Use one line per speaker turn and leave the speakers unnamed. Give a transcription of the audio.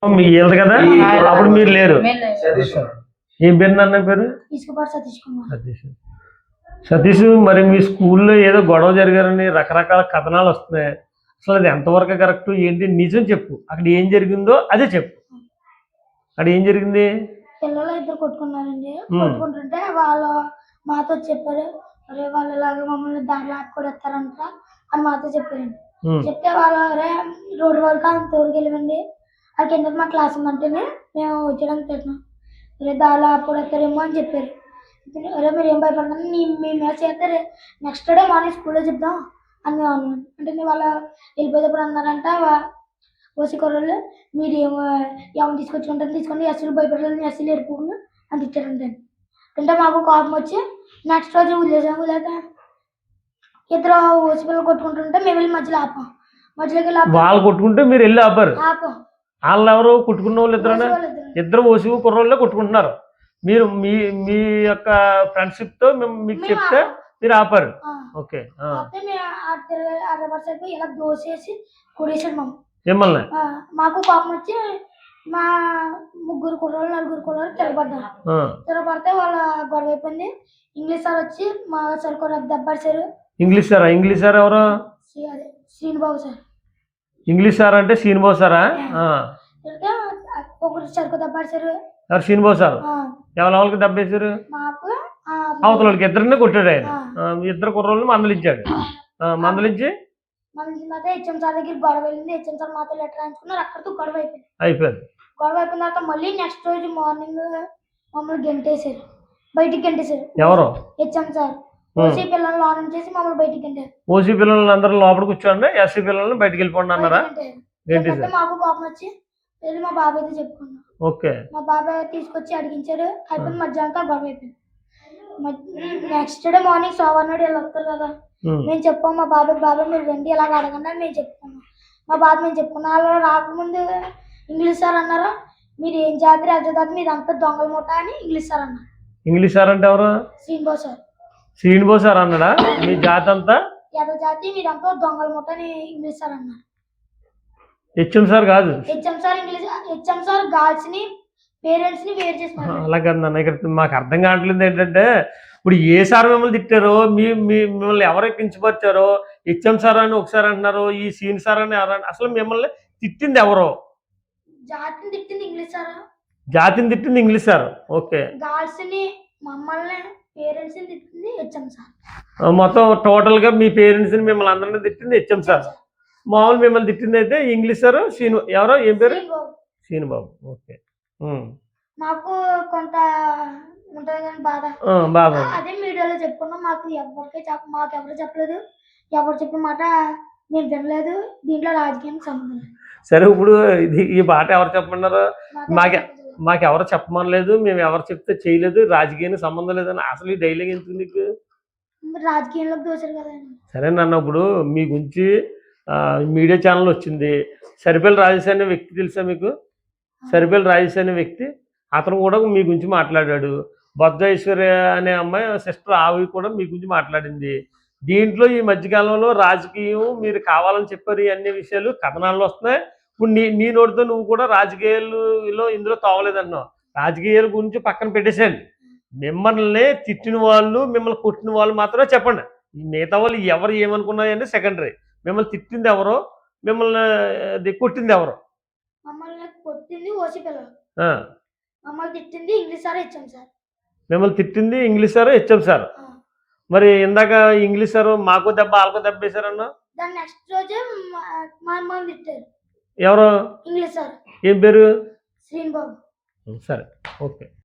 మీ వెళ్దు కదా అప్పుడు మీరు లేరు. ఏం పేరు నాన్న పేరు? సతీష్. సతీష్, మరి మీ స్కూల్లో ఏదో గొడవ జరిగారని రకరకాల కథనాలు వస్తున్నాయి. అసలు అది ఎంతవరకు కరెక్ట్ ఏంటి? నిజం చెప్పు. అక్కడ ఏం జరిగిందో అదే చెప్పు. అక్కడ ఏం జరిగింది?
పిల్లలు ఇద్దరు కొట్టుకున్నారండి. కొట్టుకుంటుంటే వాళ్ళు మాతో చెప్పారు, అరే వాళ్ళు ఇలాగ మమ్మల్ని దారిలో ఆపుకొడేస్తారంట అని మాతో చెప్పారండి. చెప్తే వాళ్ళు అరే రోడ్డు వరకు అంత తోడుకెళ్ళమండి. అది కింద మా క్లాస్ ఉందంటేనే మేము వచ్చేయడానికి తింటున్నాం. అరే దారిలో ఆపుకొడేస్తారేమో అని చెప్పారు. అరే మీరు ఏం భయపడతాను, మీ మీద చేస్తే నెక్స్ట్ డే మార్నింగ్ స్కూల్లో చెప్దాం అని మేము అన్నాం. అంటే వాళ్ళు వెళ్ళిపోయేటప్పుడు అన్నారంట ఓసి కుర్రోళ్ళు, మీరు ఎవరిని తీసుకొచ్చుకుంటారు తీసుకోండి, ఎస్సీలు భయపడలేదు, ఎస్సీలు ఎరుపుకుని అని తిట్టారంటే. అంటే మాకు కోపం వచ్చి నెక్స్ట్ రోజు వదిలేక ఇద్దరు ఓసి పిల్లలు కొట్టుకుంటుంటే మేము వెళ్ళి మధ్యలో ఆపాం. మధ్యలోకి వెళ్ళి
వాళ్ళు కొట్టుకుంటే మీరు వెళ్ళి ఆపారు. వాళ్ళు ఎవరు కొట్టుకున్న వాళ్ళు ఇద్దరు ఓసి కుర్రోళ్ళే కొట్టుకుంటున్నారు. మీరు మీ మీ యొక్క ఫ్రెండ్షిప్ తో మీకు చెప్తే మీరు ఆపారు. ఓకే.
ఇలా దోసేసి కొడేసాడు మమ్మల్ని.
మిమ్మల్ని
మాకు కోపం వచ్చి మా ముగ్గురు కుర్రోళ్ళు నలుగురు కుర్రోళ్ళు తిరగబడితే వాళ్ళ గొడవ అయిపోయింది. ఇంగ్లీష్ సార్ వచ్చి మా సరుకు దెబ్బడిచారు.
ఇంగ్లీష్ సార్ ఎవరు?
శ్రీనిబాబు సార్.
ఇంగ్లీష్ సార్ అంటే శ్రీనిబాబు సారా?
ఒకరు సరుకు దెబ్బడిచారు.
శ్రీనిబాబు సార్ ఎవరికి దెబ్బేశారు?
మాకు
అవతల వాళ్ళకి ఇద్దరిని కొట్టాడు ఆయన. ఇద్దరు కుర్రోళ్ళని మందలించాడు. మందలించి
హెచ్ఎం సార్ దగ్గర గొడవ వెళ్ళింది. హెచ్ఎం సార్ మాతో లెటర్ రాయించుకున్నారు. అక్కడితో గొడవ
అయిపోయింది.
గొడవ అయిపోయిన తర్వాత మళ్ళీ నెక్స్ట్ రోజు మార్నింగ్ మమ్మల్ని గెంటేశారు, బయటికి గెంటేశారు.
ఎవరు?
HM sir. ఓసీ పిల్లల్ని లోన్ చేసి మమ్మల్ని బయటికి గెంటారు.
ఓసీ పిల్లల్ని అందరూ లోపల కూర్చోండి, ఎస్సీ పిల్లల్ని బయటికి వెళ్ళిపోండి అన్నారా?
మాకు కోపం వచ్చి వెళ్ళి మా బాబాయ్తో చెప్పుకున్నాం.
ఓకే.
మా బాబాయ్ తీసుకొచ్చి అడిగించారు. అయిపోయింది. మధ్యాహ్నం గొడవ అయిపోయింది. నెక్స్ట్ డే మార్నింగ్ సోమవారం వీళ్ళు వస్తారు కదా, మేము చెప్పాం మా బాబాయ్ మీరు రండి ఇలాగ అడగండి అని మేము చెప్పుకున్నాం. మా బాబు మేము చెప్పుకున్నాం. వాళ్ళు రాకముందు ఇంగ్లీష్ సార్ అన్నారు, మీరు ఏం జాతి రాజధాని మీరు అంతా దొంగల మూట అని ఇంగ్లీష్ సార్ అన్నారు.
ఇంగ్లీష్ సార్ అంటే ఎవరు?
శ్రీనిబాబు సార్.
శ్రీనిబాబు సార్ అన్నాడా? మీ జాతి అంతా
ఎదో జాతి మీరంతా దొంగల మూట అని ఇంగ్లీష్ సార్ అన్నారు.
హెచ్ఎం సార్ కాదు.
HM sir English. HM sir girls ని పేరెంట్స్ ని వేరు చేస్తున్నారు.
అలాగన్నా ఇక్కడ మాకు అర్థం కావట్లేదు ఏంటంటే, ఇప్పుడు ఏ సార్ మిమ్మల్ని తిట్టారో, మిమ్మల్ని ఎవరు కించపరిచారో, హెచ్ఎం సార్ అని ఒకసారి అంటున్నారు, ఈ సీన్ సార్ అని ఎవరు, అసలు మిమ్మల్ని తిట్టింది ఎవరో?
జాతిని తిట్టింది ఇంగ్లీష్ సార్.
జాతిని తిట్టింది ఇంగ్లీష్ సార్. ఓకే.
గర్ల్స్ ని మమ్మల్ని పేరెంట్స్ ని తిట్టింది హెచ్ఎం సార్.
మొత్తం టోటల్ గా మీ పేరెంట్స్ ని మిమ్మల్ని అందరినీ తిట్టింది హెచ్ఎం సార్. మామూలు మిమ్మల్ని తిట్టింది అయితే ఇంగ్లీష్ సార్. ఎవరో ఏం పేరు? శ్రీనుబాబు. ఓకే.
మాకు కొంత ఉంటది కానీ బాధ. అదే మీడియాలో చెప్పుకున్నాం. మాకు ఎవరు చెప్పలేదు. ఎవరు చెప్పిన మాట మేము వినలేదు. దీంట్లో రాజకీయానికి సంబంధం లేదు.
సరే, ఇప్పుడు ఈ మాట ఎవరు చెప్పమన్నారు? మాకు ఎవరు చెప్పమనలేదు, మేము ఎవరు చెప్తే చేయలేదు, రాజకీయానికి సంబంధం లేదని. అసలు ఈ డైలాగ్ ఎందుకు నీకు?
రాజకీయంలోకి దోశారు కదా.
సరే నాన్న, ఇప్పుడు మీ గురించి మీడియా ఛానల్ వచ్చింది. సరిపల్లి రాజేష్ అనే వ్యక్తి తెలుసా మీకు? సరిపల్లి రాజేష్ అనే వ్యక్తి, అతను కూడా మీ గురించి మాట్లాడాడు. బొజ్జ ఐశ్వర్య అనే అమ్మాయి సిస్టర్ ఆవి కూడా మీ గురించి మాట్లాడింది. దీంట్లో ఈ మధ్యకాలంలో రాజకీయం మీరు కావాలని చెప్పారు. అన్ని విషయాలు కథనాల్లో వస్తున్నాయి. ఇప్పుడు నీ నోటితో నువ్వు కూడా రాజకీయాలలో ఇందులో తావలేదన్నావు. రాజకీయాల గురించి పక్కన పెట్టేసేయండి. మిమ్మల్ని తిట్టిన వాళ్ళు, మిమ్మల్ని కొట్టిన వాళ్ళు మాత్రమే చెప్పండి. మిగతా వాళ్ళు ఎవరు ఏమనుకున్నాయని సెకండరీ. మిమ్మల్ని తిట్టింది ఎవరో, మిమ్మల్ని కొట్టింది ఎవరో?
మమ్మల్ని కొట్టింది ఓసి పిల్లలు. మమ్మల్ని తిట్టింది ఇంగ్లీష్ సార్, హెచ్ఎం సార్.
మిమ్మల్ని తిట్టింది ఇంగ్లీష్ సార్, హెచ్ఎం సార్. మరి ఇందాక ఇంగ్లీష్ సార్ మాకు దెబ్బ వాళ్ళకు దెబ్బ వేశారన్నా.
దాని నెక్స్ట్ రోజే మమ్మల్ని తిట్టారు.
ఎవరు?
English sir.
ఏం పేరు?
శ్రీనిబాబు.
సరే, ఓకే.